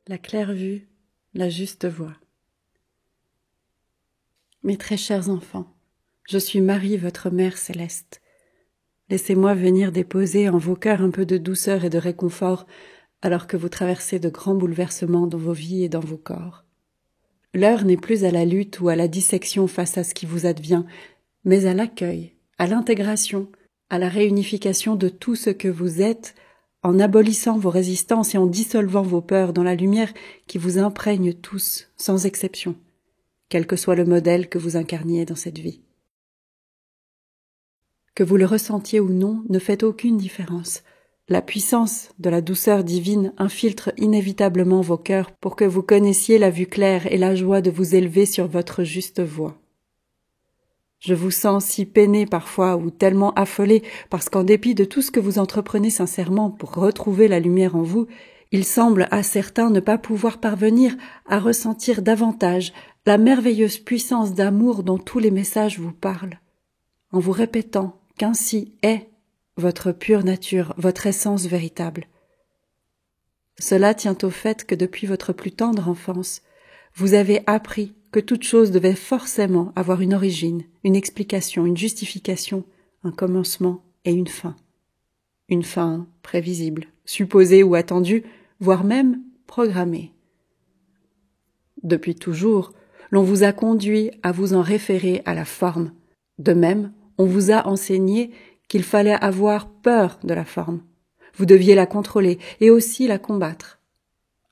La claire vue, la juste voie. Mes très chers enfants, je suis Marie, votre Mère céleste. Laissez-moi venir déposer en vos cœurs un peu de douceur et de réconfort alors que vous traversez de grands bouleversements dans vos vies et dans vos corps. L'heure n'est plus à la lutte ou à la dissection face à ce qui vous advient, mais à l'accueil, à l'intégration, à la réunification de tout ce que vous êtes, en abolissant vos résistances et en dissolvant vos peurs dans la lumière qui vous imprègne tous, sans exception, quel que soit le modèle que vous incarniez dans cette vie. Que vous le ressentiez ou non ne fait aucune différence. La puissance de la douceur divine infiltre inévitablement vos cœurs pour que vous connaissiez la vue claire et la joie de vous élever sur votre juste voie. Je vous sens si peiné parfois ou tellement affolé parce qu'en dépit de tout ce que vous entreprenez sincèrement pour retrouver la lumière en vous, il semble à certains ne pas pouvoir parvenir à ressentir davantage la merveilleuse puissance d'amour dont tous les messages vous parlent, en vous répétant qu'ainsi est votre pure nature, votre essence véritable. Cela tient au fait que depuis votre plus tendre enfance, vous avez appris que toute chose devait forcément avoir une origine, une explication, une justification, un commencement et une fin. Une fin prévisible, supposée ou attendue, voire même programmée. Depuis toujours, l'on vous a conduit à vous en référer à la forme. De même, on vous a enseigné qu'il fallait avoir peur de la forme. Vous deviez la contrôler et aussi la combattre.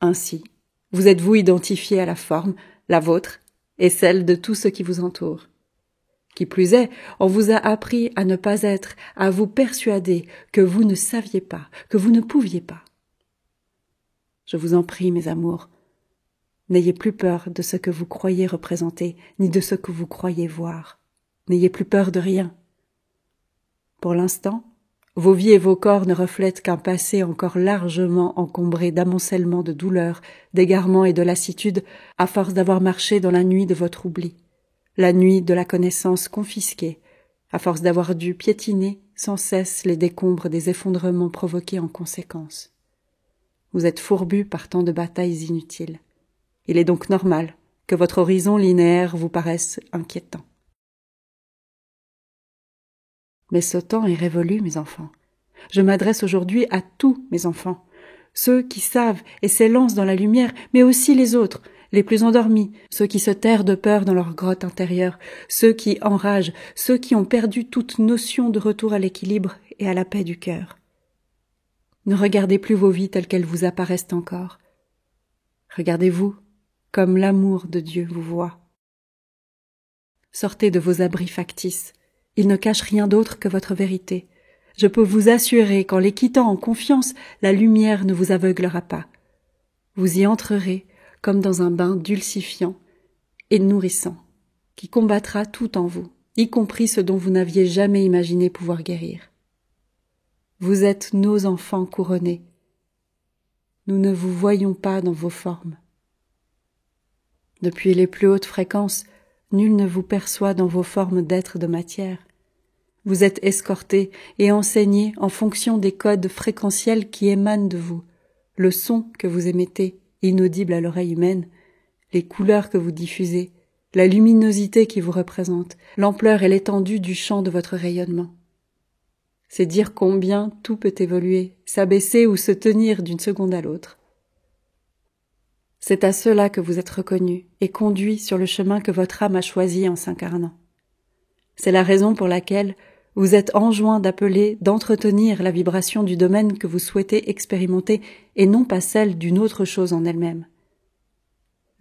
Ainsi, vous êtes-vous identifié à la forme, la vôtre et celle de tout ce qui vous entoure. Qui plus est, on vous a appris à ne pas être, à vous persuader que vous ne saviez pas, que vous ne pouviez pas. Je vous en prie, mes amours, n'ayez plus peur de ce que vous croyez représenter, ni de ce que vous croyez voir. N'ayez plus peur de rien. Pour l'instant, vos vies et vos corps ne reflètent qu'un passé encore largement encombré d'amoncellements de douleurs, d'égarements et de lassitude, à force d'avoir marché dans la nuit de votre oubli, la nuit de la connaissance confisquée, à force d'avoir dû piétiner sans cesse les décombres des effondrements provoqués en conséquence. Vous êtes fourbus par tant de batailles inutiles. Il est donc normal que votre horizon linéaire vous paraisse inquiétant. Mais ce temps est révolu, mes enfants. Je m'adresse aujourd'hui à tous mes enfants, ceux qui savent et s'élancent dans la lumière, mais aussi les autres, les plus endormis, ceux qui se terrent de peur dans leur grotte intérieure, ceux qui enragent, ceux qui ont perdu toute notion de retour à l'équilibre et à la paix du cœur. Ne regardez plus vos vies telles qu'elles vous apparaissent encore. Regardez-vous comme l'amour de Dieu vous voit. Sortez de vos abris factices. Il ne cache rien d'autre que votre vérité. Je peux vous assurer qu'en les quittant en confiance, la lumière ne vous aveuglera pas. Vous y entrerez comme dans un bain dulcifiant et nourrissant, qui combattra tout en vous, y compris ce dont vous n'aviez jamais imaginé pouvoir guérir. Vous êtes nos enfants couronnés. Nous ne vous voyons pas dans vos formes. Depuis les plus hautes fréquences, nul ne vous perçoit dans vos formes d'êtres de matière. Vous êtes escortés et enseignés en fonction des codes fréquentiels qui émanent de vous, le son que vous émettez, inaudible à l'oreille humaine, les couleurs que vous diffusez, la luminosité qui vous représente, l'ampleur et l'étendue du champ de votre rayonnement. C'est dire combien tout peut évoluer, s'abaisser ou se tenir d'une seconde à l'autre. C'est à cela que vous êtes reconnus et conduits sur le chemin que votre âme a choisi en s'incarnant. C'est la raison pour laquelle vous êtes enjoints d'appeler, d'entretenir la vibration du domaine que vous souhaitez expérimenter et non pas celle d'une autre chose en elle-même.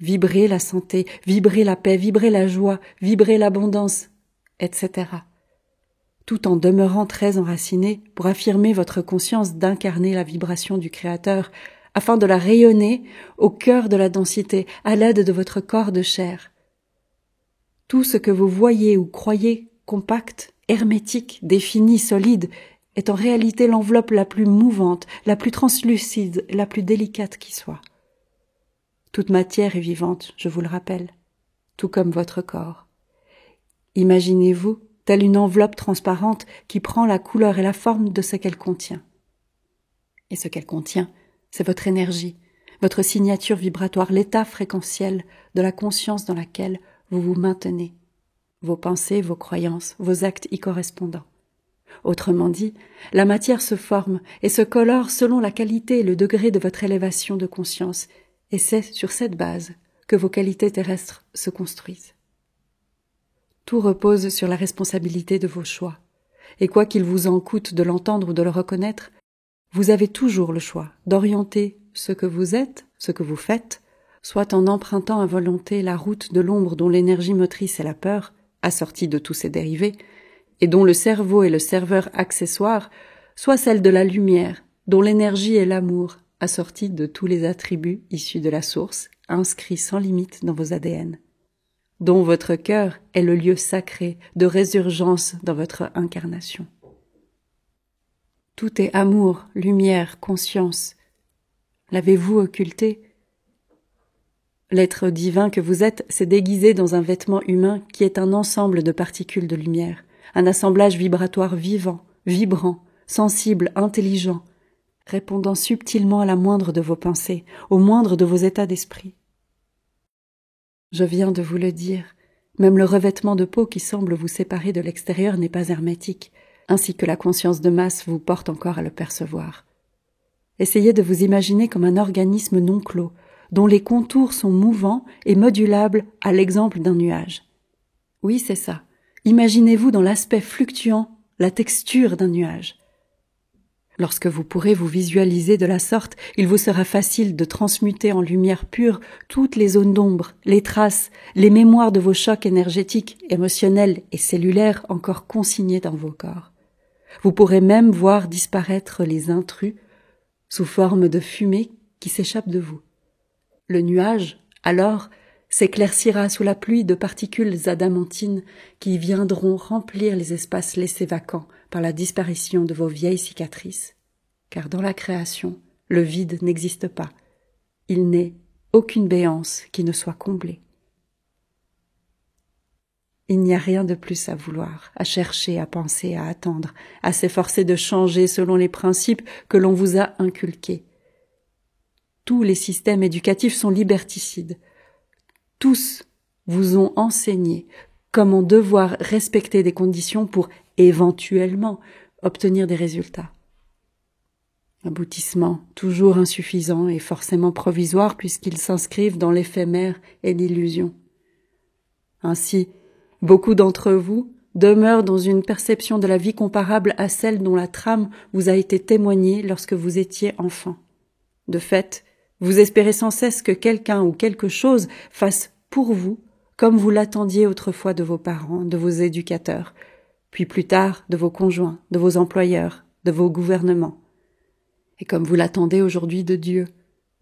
Vibrez la santé, vibrez la paix, vibrez la joie, vibrez l'abondance, etc. Tout en demeurant très enraciné pour affirmer votre conscience d'incarner la vibration du Créateur, afin de la rayonner au cœur de la densité, à l'aide de votre corps de chair. Tout ce que vous voyez ou croyez compact, hermétique, défini, solide, est en réalité l'enveloppe la plus mouvante, la plus translucide, la plus délicate qui soit. Toute matière est vivante, je vous le rappelle, tout comme votre corps. Imaginez-vous telle une enveloppe transparente qui prend la couleur et la forme de ce qu'elle contient. Et ce qu'elle contient, c'est votre énergie, votre signature vibratoire, l'état fréquentiel de la conscience dans laquelle vous vous maintenez, vos pensées, vos croyances, vos actes y correspondant. Autrement dit, la matière se forme et se colore selon la qualité et le degré de votre élévation de conscience, et c'est sur cette base que vos qualités terrestres se construisent. Tout repose sur la responsabilité de vos choix, et quoi qu'il vous en coûte de l'entendre ou de le reconnaître, vous avez toujours le choix d'orienter ce que vous êtes, ce que vous faites, soit en empruntant à volonté la route de l'ombre dont l'énergie motrice est la peur, assortie de tous ses dérivés, et dont le cerveau est le serveur accessoire, soit celle de la lumière, dont l'énergie est l'amour, assortie de tous les attributs issus de la source, inscrits sans limite dans vos ADN, dont votre cœur est le lieu sacré de résurgence dans votre incarnation. Tout est amour, lumière, conscience. L'avez-vous occulté? L'être divin que vous êtes s'est déguisé dans un vêtement humain qui est un ensemble de particules de lumière, un assemblage vibratoire vivant, vibrant, sensible, intelligent, répondant subtilement à la moindre de vos pensées, au moindre de vos états d'esprit. Je viens de vous le dire, même le revêtement de peau qui semble vous séparer de l'extérieur n'est pas hermétique, ainsi que la conscience de masse vous porte encore à le percevoir. Essayez de vous imaginer comme un organisme non clos, dont les contours sont mouvants et modulables à l'exemple d'un nuage. Oui, c'est ça. Imaginez-vous dans l'aspect fluctuant, la texture d'un nuage. Lorsque vous pourrez vous visualiser de la sorte, il vous sera facile de transmuter en lumière pure toutes les zones d'ombre, les traces, les mémoires de vos chocs énergétiques, émotionnels et cellulaires encore consignés dans vos corps. Vous pourrez même voir disparaître les intrus sous forme de fumée qui s'échappe de vous. Le nuage, alors, s'éclaircira sous la pluie de particules adamantines qui viendront remplir les espaces laissés vacants par la disparition de vos vieilles cicatrices. Car dans la création, le vide n'existe pas. Il n'est aucune béance qui ne soit comblée. Il n'y a rien de plus à vouloir, à chercher, à penser, à attendre, à s'efforcer de changer selon les principes que l'on vous a inculqués. Tous les systèmes éducatifs sont liberticides. Tous vous ont enseigné comment devoir respecter des conditions pour éventuellement obtenir des résultats. Aboutissement toujours insuffisant et forcément provisoire puisqu'ils s'inscrivent dans l'éphémère et l'illusion. Ainsi, beaucoup d'entre vous demeurent dans une perception de la vie comparable à celle dont la trame vous a été témoignée lorsque vous étiez enfant. De fait, vous espérez sans cesse que quelqu'un ou quelque chose fasse pour vous comme vous l'attendiez autrefois de vos parents, de vos éducateurs, puis plus tard de vos conjoints, de vos employeurs, de vos gouvernements. Et comme vous l'attendez aujourd'hui de Dieu,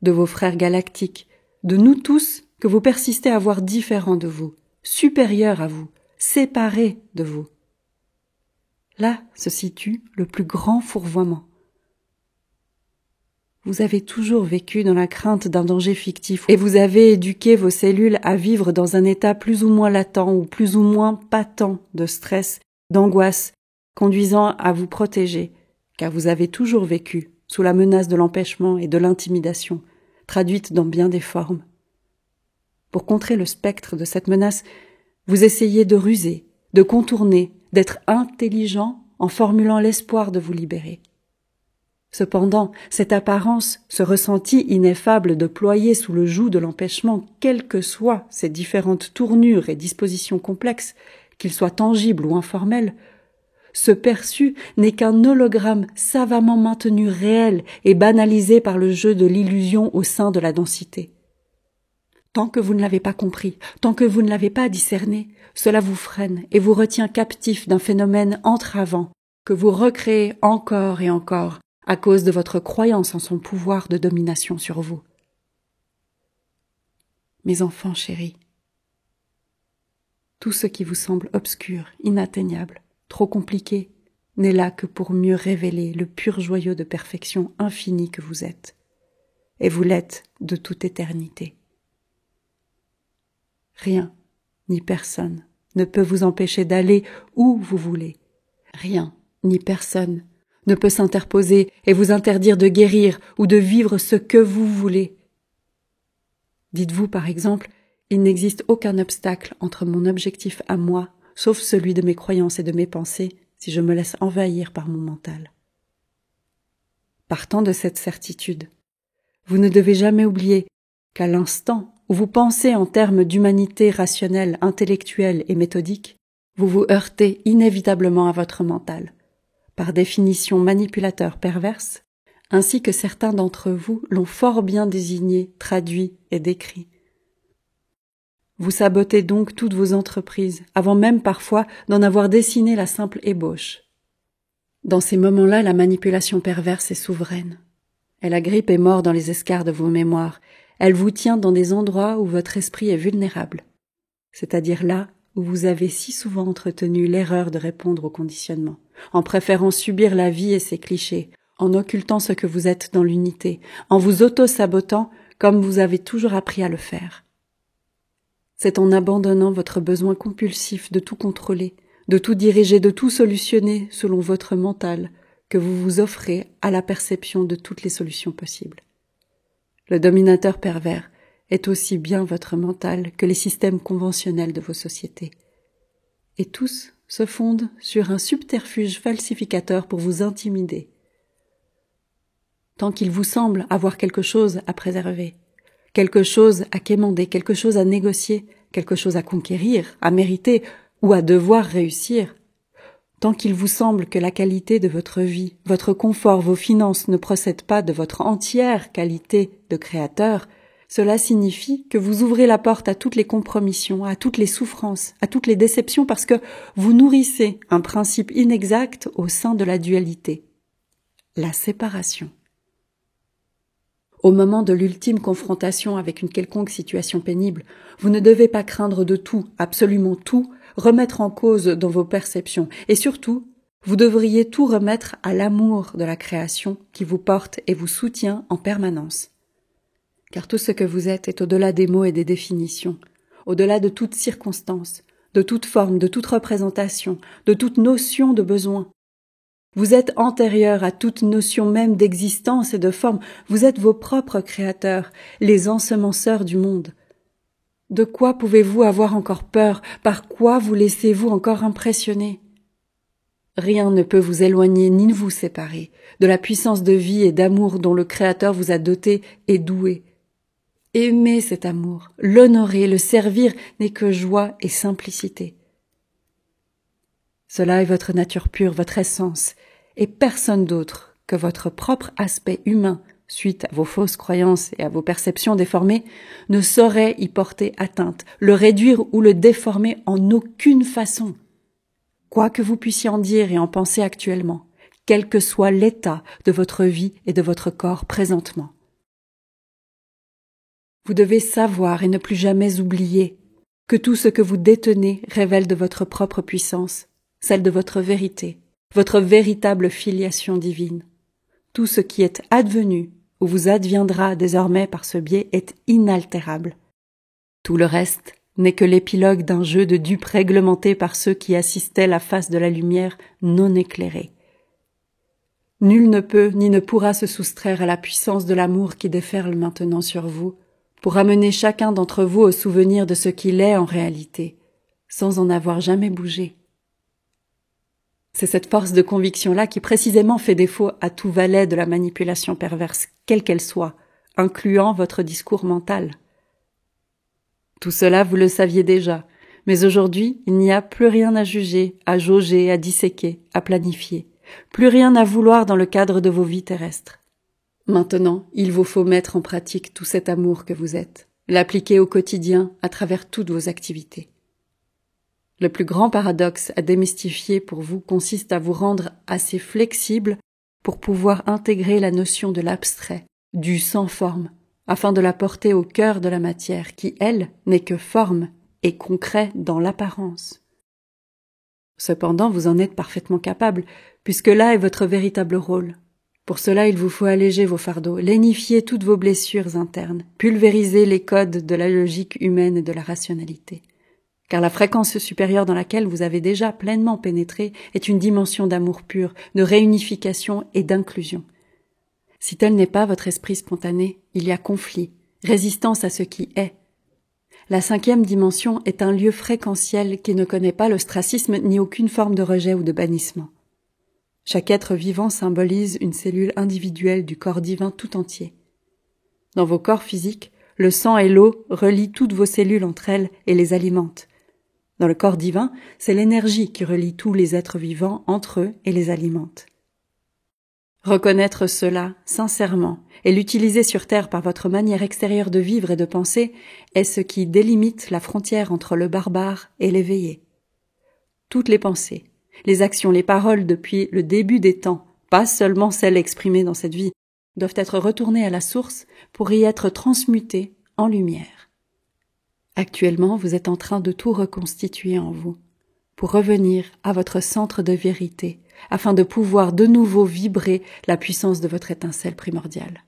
de vos frères galactiques, de nous tous que vous persistez à voir différents de vous, supérieurs à vous, séparés de vous. Là se situe le plus grand fourvoiement. Vous avez toujours vécu dans la crainte d'un danger fictif et vous avez éduqué vos cellules à vivre dans un état plus ou moins latent ou plus ou moins patent de stress, d'angoisse, conduisant à vous protéger, car vous avez toujours vécu sous la menace de l'empêchement et de l'intimidation, traduite dans bien des formes. Pour contrer le spectre de cette menace, vous essayez de ruser, de contourner, d'être intelligent en formulant l'espoir de vous libérer. Cependant, cette apparence, ce ressenti ineffable de ployer sous le joug de l'empêchement, quelles que soient ses différentes tournures et dispositions complexes, qu'ils soient tangibles ou informels, ce perçu n'est qu'un hologramme savamment maintenu réel et banalisé par le jeu de l'illusion au sein de la densité. Tant que vous ne l'avez pas compris, tant que vous ne l'avez pas discerné, cela vous freine et vous retient captif d'un phénomène entravant que vous recréez encore et encore à cause de votre croyance en son pouvoir de domination sur vous. Mes enfants chéris, tout ce qui vous semble obscur, inatteignable, trop compliqué, n'est là que pour mieux révéler le pur joyau de perfection infinie que vous êtes, et vous l'êtes de toute éternité. Rien, ni personne, ne peut vous empêcher d'aller où vous voulez. Rien, ni personne, ne peut s'interposer et vous interdire de guérir ou de vivre ce que vous voulez, Dites-vous par exemple, il n'existe aucun obstacle entre mon objectif à moi, sauf celui de mes croyances et de mes pensées, si je me laisse envahir par mon mental. Partant de cette certitude, vous ne devez jamais oublier qu'à l'instant où vous pensez en termes d'humanité rationnelle, intellectuelle et méthodique, vous vous heurtez inévitablement à votre mental, par définition manipulateur perverse, ainsi que certains d'entre vous l'ont fort bien désigné, traduit et décrit. Vous sabotez donc toutes vos entreprises, avant même parfois d'en avoir dessiné la simple ébauche. Dans ces moments-là, la manipulation perverse est souveraine. Elle agrippe et mord dans les escarres de vos mémoires. Elle vous tient dans des endroits où votre esprit est vulnérable, c'est-à-dire là où vous avez si souvent entretenu l'erreur de répondre au conditionnement, en préférant subir la vie et ses clichés, en occultant ce que vous êtes dans l'unité, en vous auto-sabotant comme vous avez toujours appris à le faire. C'est en abandonnant votre besoin compulsif de tout contrôler, de tout diriger, de tout solutionner selon votre mental, que vous vous offrez à la perception de toutes les solutions possibles. Le dominateur pervers est aussi bien votre mental que les systèmes conventionnels de vos sociétés. Et tous se fondent sur un subterfuge falsificateur pour vous intimider. Tant qu'il vous semble avoir quelque chose à préserver, quelque chose à quémander, quelque chose à négocier, quelque chose à conquérir, à mériter ou à devoir réussir, tant qu'il vous semble que la qualité de votre vie, votre confort, vos finances ne procèdent pas de votre entière qualité de créateur, cela signifie que vous ouvrez la porte à toutes les compromissions, à toutes les souffrances, à toutes les déceptions parce que vous nourrissez un principe inexact au sein de la dualité, la séparation. Au moment de l'ultime confrontation avec une quelconque situation pénible, vous ne devez pas craindre de tout, absolument tout, remettre en cause dans vos perceptions. Et surtout, vous devriez tout remettre à l'amour de la création qui vous porte et vous soutient en permanence. Car tout ce que vous êtes est au-delà des mots et des définitions, au-delà de toute circonstance, de toute forme, de toute représentation, de toute notion de besoin. Vous êtes antérieur à toute notion même d'existence et de forme. Vous êtes vos propres créateurs, les ensemenceurs du monde. De quoi pouvez-vous avoir encore peur? Par quoi vous laissez-vous encore impressionner? Rien ne peut vous éloigner ni vous séparer de la puissance de vie et d'amour dont le Créateur vous a doté et doué. Aimez cet amour, l'honorer, le servir n'est que joie et simplicité. Cela est votre nature pure, votre essence, et personne d'autre que votre propre aspect humain, suite à vos fausses croyances et à vos perceptions déformées, ne saurait y porter atteinte, le réduire ou le déformer en aucune façon. Quoi que vous puissiez en dire et en penser actuellement, quel que soit l'état de votre vie et de votre corps présentement. Vous devez savoir et ne plus jamais oublier que tout ce que vous détenez révèle de votre propre puissance, celle de votre vérité, votre véritable filiation divine. Tout ce qui est advenu ou vous adviendra désormais par ce biais est inaltérable. Tout le reste n'est que l'épilogue d'un jeu de dupes réglementé par ceux qui assistaient la face de la lumière non éclairée. Nul ne peut ni ne pourra se soustraire à la puissance de l'amour qui déferle maintenant sur vous, pour amener chacun d'entre vous au souvenir de ce qu'il est en réalité, sans en avoir jamais bougé. C'est cette force de conviction-là qui précisément fait défaut à tout valet de la manipulation perverse, quelle qu'elle soit, incluant votre discours mental. Tout cela, vous le saviez déjà, mais aujourd'hui, il n'y a plus rien à juger, à jauger, à disséquer, à planifier, plus rien à vouloir dans le cadre de vos vies terrestres. Maintenant, il vous faut mettre en pratique tout cet amour que vous êtes, l'appliquer au quotidien à travers toutes vos activités. Le plus grand paradoxe à démystifier pour vous consiste à vous rendre assez flexible pour pouvoir intégrer la notion de l'abstrait, du sans forme, afin de la porter au cœur de la matière qui, elle, n'est que forme et concret dans l'apparence. Cependant, vous en êtes parfaitement capable, puisque là est votre véritable rôle. Pour cela, il vous faut alléger vos fardeaux, lénifier toutes vos blessures internes, pulvériser les codes de la logique humaine et de la rationalité. Car la fréquence supérieure dans laquelle vous avez déjà pleinement pénétré est une dimension d'amour pur, de réunification et d'inclusion. Si tel n'est pas votre esprit spontané, il y a conflit, résistance à ce qui est. La 5e dimension est un lieu fréquentiel qui ne connaît pas l'ostracisme ni aucune forme de rejet ou de bannissement. Chaque être vivant symbolise une cellule individuelle du corps divin tout entier. Dans vos corps physiques, le sang et l'eau relient toutes vos cellules entre elles et les alimentent. Dans le corps divin, c'est l'énergie qui relie tous les êtres vivants entre eux et les alimente. Reconnaître cela sincèrement et l'utiliser sur Terre par votre manière extérieure de vivre et de penser est ce qui délimite la frontière entre le barbare et l'éveillé. Toutes les pensées, les actions, les paroles depuis le début des temps, pas seulement celles exprimées dans cette vie, doivent être retournées à la source pour y être transmutées en lumière. Actuellement, vous êtes en train de tout reconstituer en vous, pour revenir à votre centre de vérité, afin de pouvoir de nouveau vibrer la puissance de votre étincelle primordiale.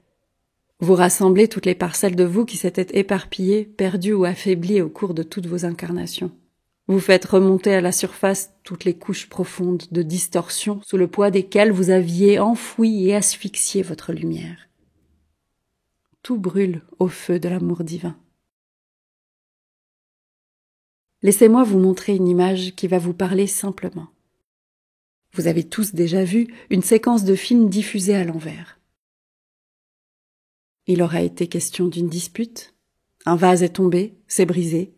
Vous rassemblez toutes les parcelles de vous qui s'étaient éparpillées, perdues ou affaiblies au cours de toutes vos incarnations. Vous faites remonter à la surface toutes les couches profondes de distorsion sous le poids desquelles vous aviez enfoui et asphyxié votre lumière. Tout brûle au feu de l'amour divin. Laissez-moi vous montrer une image qui va vous parler simplement. Vous avez tous déjà vu une séquence de film diffusée à l'envers. Il aura été question d'une dispute, un vase est tombé, c'est brisé,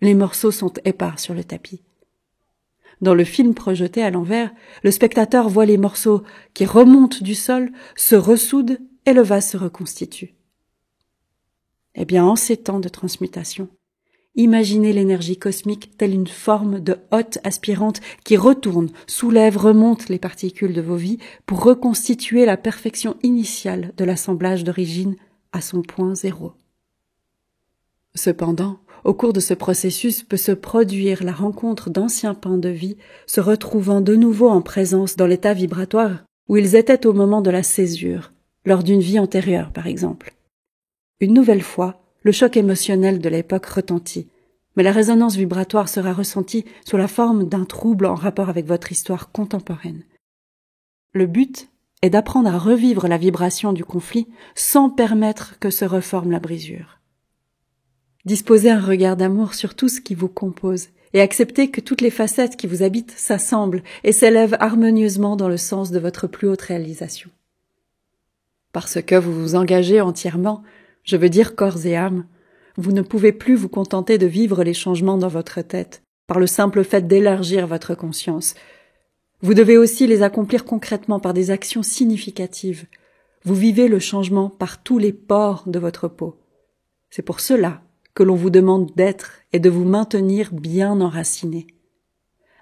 les morceaux sont épars sur le tapis. Dans le film projeté à l'envers, le spectateur voit les morceaux qui remontent du sol, se ressoudent et le vase se reconstitue. Eh bien, en ces temps de transmutation, imaginez l'énergie cosmique telle une forme de hotte aspirante qui retourne, soulève, remonte les particules de vos vies pour reconstituer la perfection initiale de l'assemblage d'origine à son point zéro. Cependant, au cours de ce processus peut se produire la rencontre d'anciens pans de vie se retrouvant de nouveau en présence dans l'état vibratoire où ils étaient au moment de la césure, lors d'une vie antérieure par exemple. Une nouvelle fois, le choc émotionnel de l'époque retentit, mais la résonance vibratoire sera ressentie sous la forme d'un trouble en rapport avec votre histoire contemporaine. Le but est d'apprendre à revivre la vibration du conflit sans permettre que se reforme la brisure. Disposez un regard d'amour sur tout ce qui vous compose et acceptez que toutes les facettes qui vous habitent s'assemblent et s'élèvent harmonieusement dans le sens de votre plus haute réalisation. Parce que vous vous engagez entièrement, je veux dire corps et âme, vous ne pouvez plus vous contenter de vivre les changements dans votre tête, par le simple fait d'élargir votre conscience. Vous devez aussi les accomplir concrètement par des actions significatives. Vous vivez le changement par tous les pores de votre peau. C'est pour cela que l'on vous demande d'être et de vous maintenir bien enracinés.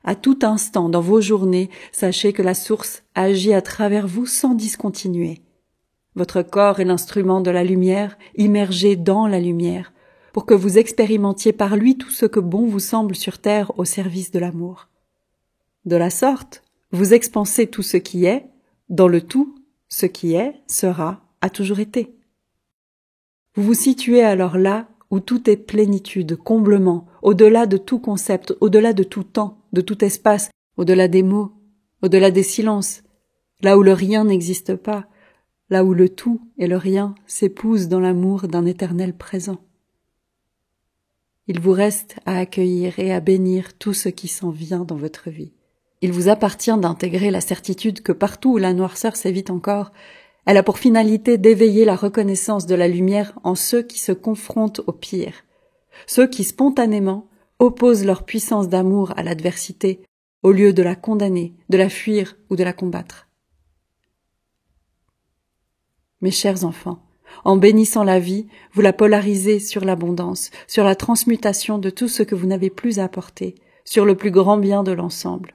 À tout instant dans vos journées, sachez que la source agit à travers vous sans discontinuer. Votre corps est l'instrument de la lumière, immergé dans la lumière, pour que vous expérimentiez par lui tout ce que bon vous semble sur terre au service de l'amour. De la sorte, vous expansez tout ce qui est, dans le tout, ce qui est, sera, a toujours été. Vous vous situez alors là où tout est plénitude, comblement, au-delà de tout concept, au-delà de tout temps, de tout espace, au-delà des mots, au-delà des silences, là où le rien n'existe pas, là où le tout et le rien s'épousent dans l'amour d'un éternel présent. Il vous reste à accueillir et à bénir tout ce qui s'en vient dans votre vie. Il vous appartient d'intégrer la certitude que partout où la noirceur sévit encore, elle a pour finalité d'éveiller la reconnaissance de la lumière en ceux qui se confrontent au pire, ceux qui spontanément opposent leur puissance d'amour à l'adversité au lieu de la condamner, de la fuir ou de la combattre. Mes chers enfants, en bénissant la vie, vous la polarisez sur l'abondance, sur la transmutation de tout ce que vous n'avez plus à apporter, sur le plus grand bien de l'ensemble.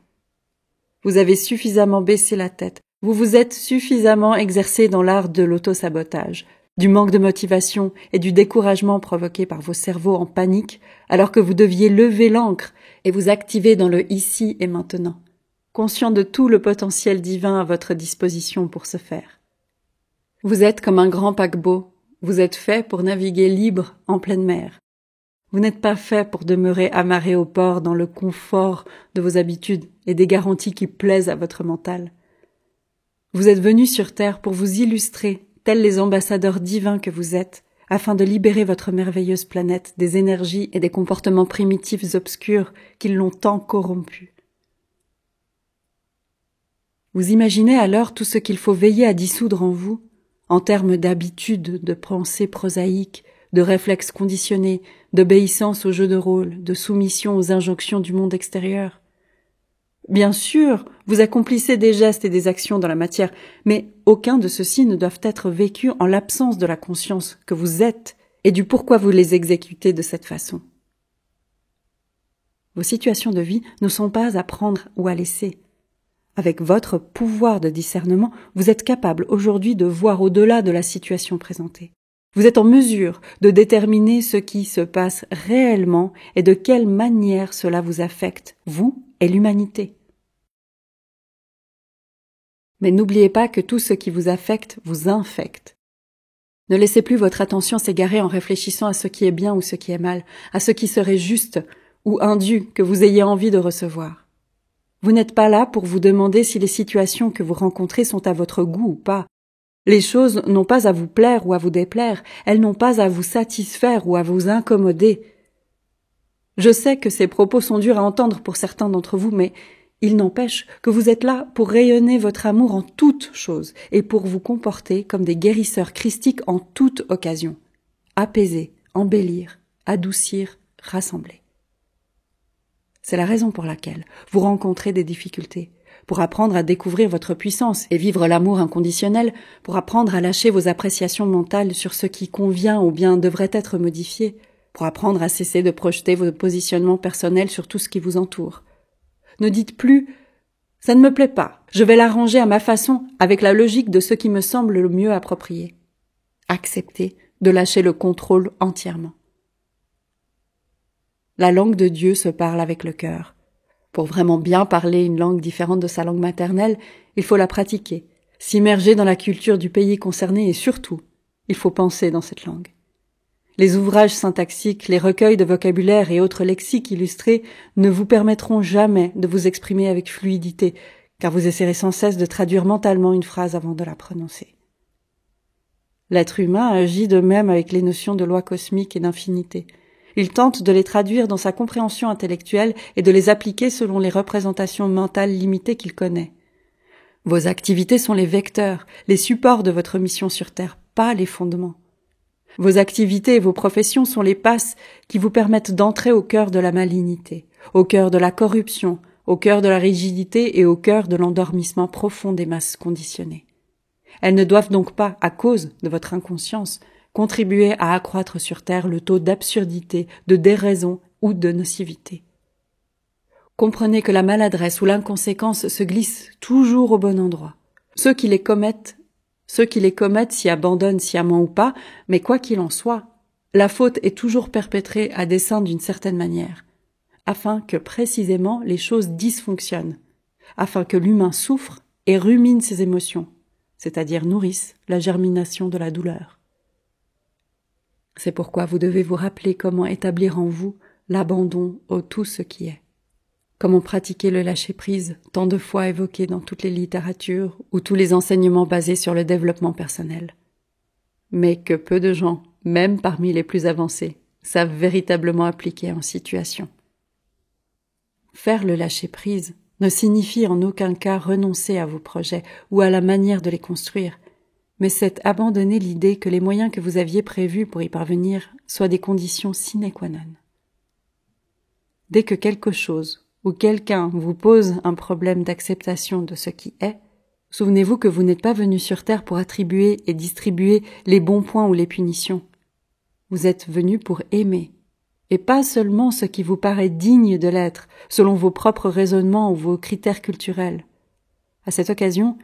Vous avez suffisamment baissé la tête, vous vous êtes suffisamment exercé dans l'art de l'auto-sabotage, du manque de motivation et du découragement provoqué par vos cerveaux en panique, alors que vous deviez lever l'ancre et vous activer dans le ici et maintenant, conscient de tout le potentiel divin à votre disposition pour ce faire. Vous êtes comme un grand paquebot, vous êtes fait pour naviguer libre en pleine mer. Vous n'êtes pas fait pour demeurer amarré au port dans le confort de vos habitudes et des garanties qui plaisent à votre mental. Vous êtes venus sur terre pour vous illustrer, tels les ambassadeurs divins que vous êtes, afin de libérer votre merveilleuse planète des énergies et des comportements primitifs obscurs qui l'ont tant corrompue. Vous imaginez alors tout ce qu'il faut veiller à dissoudre en vous, en termes d'habitudes, de pensées prosaïques, de réflexes conditionnés, d'obéissance au jeu de rôle, de soumission aux injonctions du monde extérieur. Bien sûr, vous accomplissez des gestes et des actions dans la matière, mais aucun de ceux-ci ne doivent être vécus en l'absence de la conscience que vous êtes et du pourquoi vous les exécutez de cette façon. Vos situations de vie ne sont pas à prendre ou à laisser. Avec votre pouvoir de discernement, vous êtes capable aujourd'hui de voir au-delà de la situation présentée. Vous êtes en mesure de déterminer ce qui se passe réellement et de quelle manière cela vous affecte, vous et l'humanité. Mais n'oubliez pas que tout ce qui vous affecte vous infecte. Ne laissez plus votre attention s'égarer en réfléchissant à ce qui est bien ou ce qui est mal, à ce qui serait juste ou indu que vous ayez envie de recevoir. Vous n'êtes pas là pour vous demander si les situations que vous rencontrez sont à votre goût ou pas. Les choses n'ont pas à vous plaire ou à vous déplaire, elles n'ont pas à vous satisfaire ou à vous incommoder. Je sais que ces propos sont durs à entendre pour certains d'entre vous, mais il n'empêche que vous êtes là pour rayonner votre amour en toutes choses et pour vous comporter comme des guérisseurs christiques en toute occasion. Apaiser, embellir, adoucir, rassembler. C'est la raison pour laquelle vous rencontrez des difficultés, pour apprendre à découvrir votre puissance et vivre l'amour inconditionnel, pour apprendre à lâcher vos appréciations mentales sur ce qui convient ou bien devrait être modifié, pour apprendre à cesser de projeter vos positionnements personnels sur tout ce qui vous entoure. Ne dites plus « ça ne me plaît pas, je vais l'arranger à ma façon avec la logique de ce qui me semble le mieux approprié ». Acceptez de lâcher le contrôle entièrement. La langue de Dieu se parle avec le cœur. Pour vraiment bien parler une langue différente de sa langue maternelle, il faut la pratiquer, s'immerger dans la culture du pays concerné et surtout, il faut penser dans cette langue. Les ouvrages syntaxiques, les recueils de vocabulaire et autres lexiques illustrés ne vous permettront jamais de vous exprimer avec fluidité, car vous essaierez sans cesse de traduire mentalement une phrase avant de la prononcer. L'être humain agit de même avec les notions de loi cosmique et d'infinité. Il tente de les traduire dans sa compréhension intellectuelle et de les appliquer selon les représentations mentales limitées qu'il connaît. Vos activités sont les vecteurs, les supports de votre mission sur Terre, pas les fondements. Vos activités et vos professions sont les passes qui vous permettent d'entrer au cœur de la malignité, au cœur de la corruption, au cœur de la rigidité et au cœur de l'endormissement profond des masses conditionnées. Elles ne doivent donc pas, à cause de votre inconscience, contribuer à accroître sur Terre le taux d'absurdité, de déraison ou de nocivité. Comprenez que la maladresse ou l'inconséquence se glissent toujours au bon endroit. Ceux qui les commettent s'y abandonnent sciemment ou pas, mais quoi qu'il en soit, la faute est toujours perpétrée à dessein d'une certaine manière, afin que précisément les choses dysfonctionnent, afin que l'humain souffre et rumine ses émotions, c'est-à-dire nourrisse la germination de la douleur. C'est pourquoi vous devez vous rappeler comment établir en vous l'abandon au tout ce qui est. Comment pratiquer le lâcher-prise, tant de fois évoqué dans toutes les littératures ou tous les enseignements basés sur le développement personnel. Mais que peu de gens, même parmi les plus avancés, savent véritablement appliquer en situation. Faire le lâcher-prise ne signifie en aucun cas renoncer à vos projets ou à la manière de les construire, mais c'est abandonner l'idée que les moyens que vous aviez prévus pour y parvenir soient des conditions sine qua non. Dès que quelque chose ou quelqu'un vous pose un problème d'acceptation de ce qui est, souvenez-vous que vous n'êtes pas venu sur Terre pour attribuer et distribuer les bons points ou les punitions. Vous êtes venu pour aimer, et pas seulement ce qui vous paraît digne de l'être, selon vos propres raisonnements ou vos critères culturels. À cette occasion,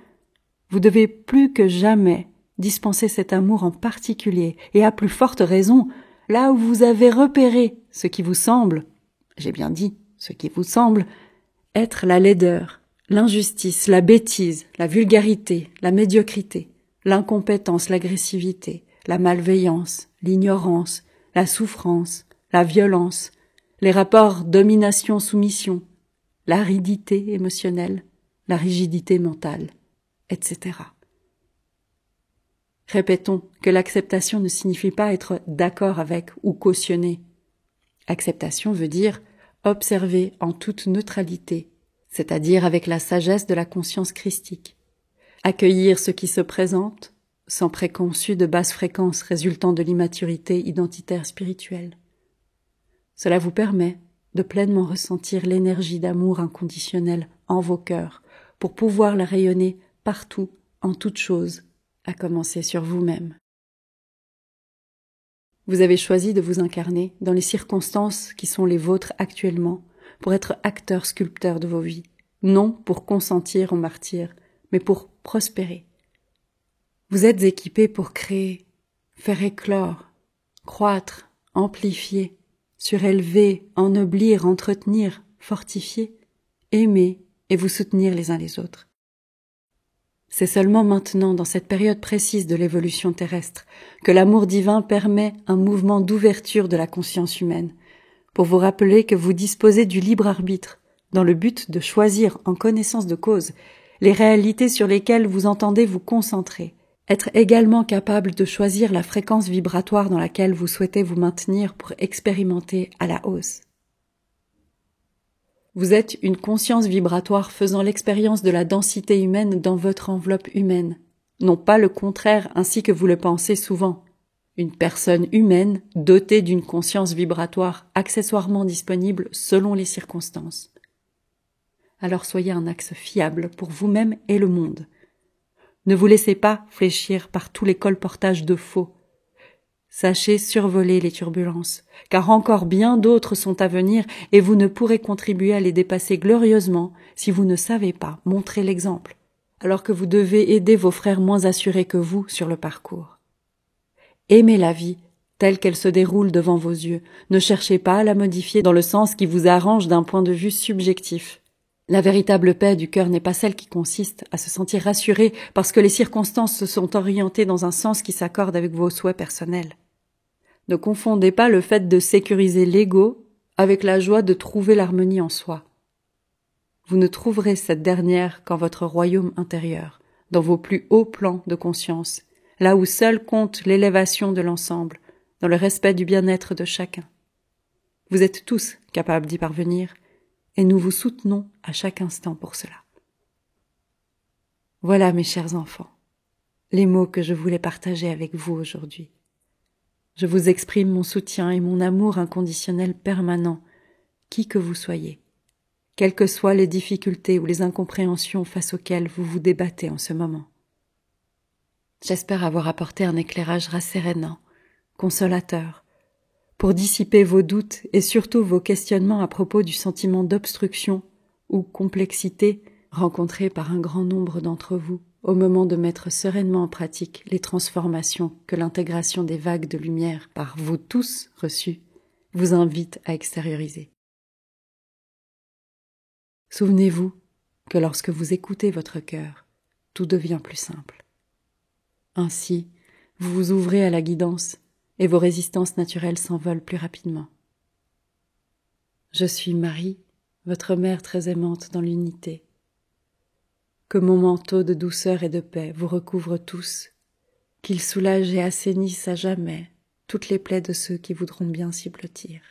vous devez plus que jamais dispenser cet amour en particulier, et à plus forte raison, là où vous avez repéré ce qui vous semble, j'ai bien dit, ce qui vous semble, être la laideur, l'injustice, la bêtise, la vulgarité, la médiocrité, l'incompétence, l'agressivité, la malveillance, l'ignorance, la souffrance, la violence, les rapports domination-soumission, l'aridité émotionnelle, la rigidité mentale, etc. Répétons que l'acceptation ne signifie pas être d'accord avec ou cautionner. Acceptation veut dire observer en toute neutralité, c'est-à-dire avec la sagesse de la conscience christique. Accueillir ce qui se présente, sans préconçu de basse fréquence résultant de l'immaturité identitaire spirituelle. Cela vous permet de pleinement ressentir l'énergie d'amour inconditionnel en vos cœurs pour pouvoir la rayonner partout, en toute chose, à commencer sur vous-même. Vous avez choisi de vous incarner dans les circonstances qui sont les vôtres actuellement pour être acteur sculpteur de vos vies, non pour consentir au martyre, mais pour prospérer. Vous êtes équipés pour créer, faire éclore, croître, amplifier, surélever, ennoblir, entretenir, fortifier, aimer et vous soutenir les uns les autres. C'est seulement maintenant, dans cette période précise de l'évolution terrestre, que l'amour divin permet un mouvement d'ouverture de la conscience humaine, pour vous rappeler que vous disposez du libre arbitre, dans le but de choisir en connaissance de cause les réalités sur lesquelles vous entendez vous concentrer, être également capable de choisir la fréquence vibratoire dans laquelle vous souhaitez vous maintenir pour expérimenter à la hausse. Vous êtes une conscience vibratoire faisant l'expérience de la densité humaine dans votre enveloppe humaine, non pas le contraire ainsi que vous le pensez souvent. Une personne humaine dotée d'une conscience vibratoire accessoirement disponible selon les circonstances. Alors soyez un axe fiable pour vous-même et le monde. Ne vous laissez pas fléchir par tous les colportages de faux. Sachez survoler les turbulences, car encore bien d'autres sont à venir et vous ne pourrez contribuer à les dépasser glorieusement si vous ne savez pas montrer l'exemple, alors que vous devez aider vos frères moins assurés que vous sur le parcours. Aimez la vie telle qu'elle se déroule devant vos yeux. Ne cherchez pas à la modifier dans le sens qui vous arrange d'un point de vue subjectif. La véritable paix du cœur n'est pas celle qui consiste à se sentir rassuré parce que les circonstances se sont orientées dans un sens qui s'accorde avec vos souhaits personnels. Ne confondez pas le fait de sécuriser l'ego avec la joie de trouver l'harmonie en soi. Vous ne trouverez cette dernière qu'en votre royaume intérieur, dans vos plus hauts plans de conscience, là où seul compte l'élévation de l'ensemble, dans le respect du bien-être de chacun. Vous êtes tous capables d'y parvenir, et nous vous soutenons à chaque instant pour cela. Voilà, mes chers enfants, les mots que je voulais partager avec vous aujourd'hui. Je vous exprime mon soutien et mon amour inconditionnel permanent, qui que vous soyez, quelles que soient les difficultés ou les incompréhensions face auxquelles vous vous débattez en ce moment. J'espère avoir apporté un éclairage rassérénant, consolateur, pour dissiper vos doutes et surtout vos questionnements à propos du sentiment d'obstruction ou complexité rencontré par un grand nombre d'entre vous au moment de mettre sereinement en pratique les transformations que l'intégration des vagues de lumière par vous tous reçues vous invite à extérioriser. Souvenez-vous que lorsque vous écoutez votre cœur, tout devient plus simple. Ainsi, vous vous ouvrez à la guidance et vos résistances naturelles s'envolent plus rapidement. Je suis Marie, votre mère très aimante dans l'unité. Que mon manteau de douceur et de paix vous recouvre tous, qu'il soulage et assainisse à jamais toutes les plaies de ceux qui voudront bien s'y blottir.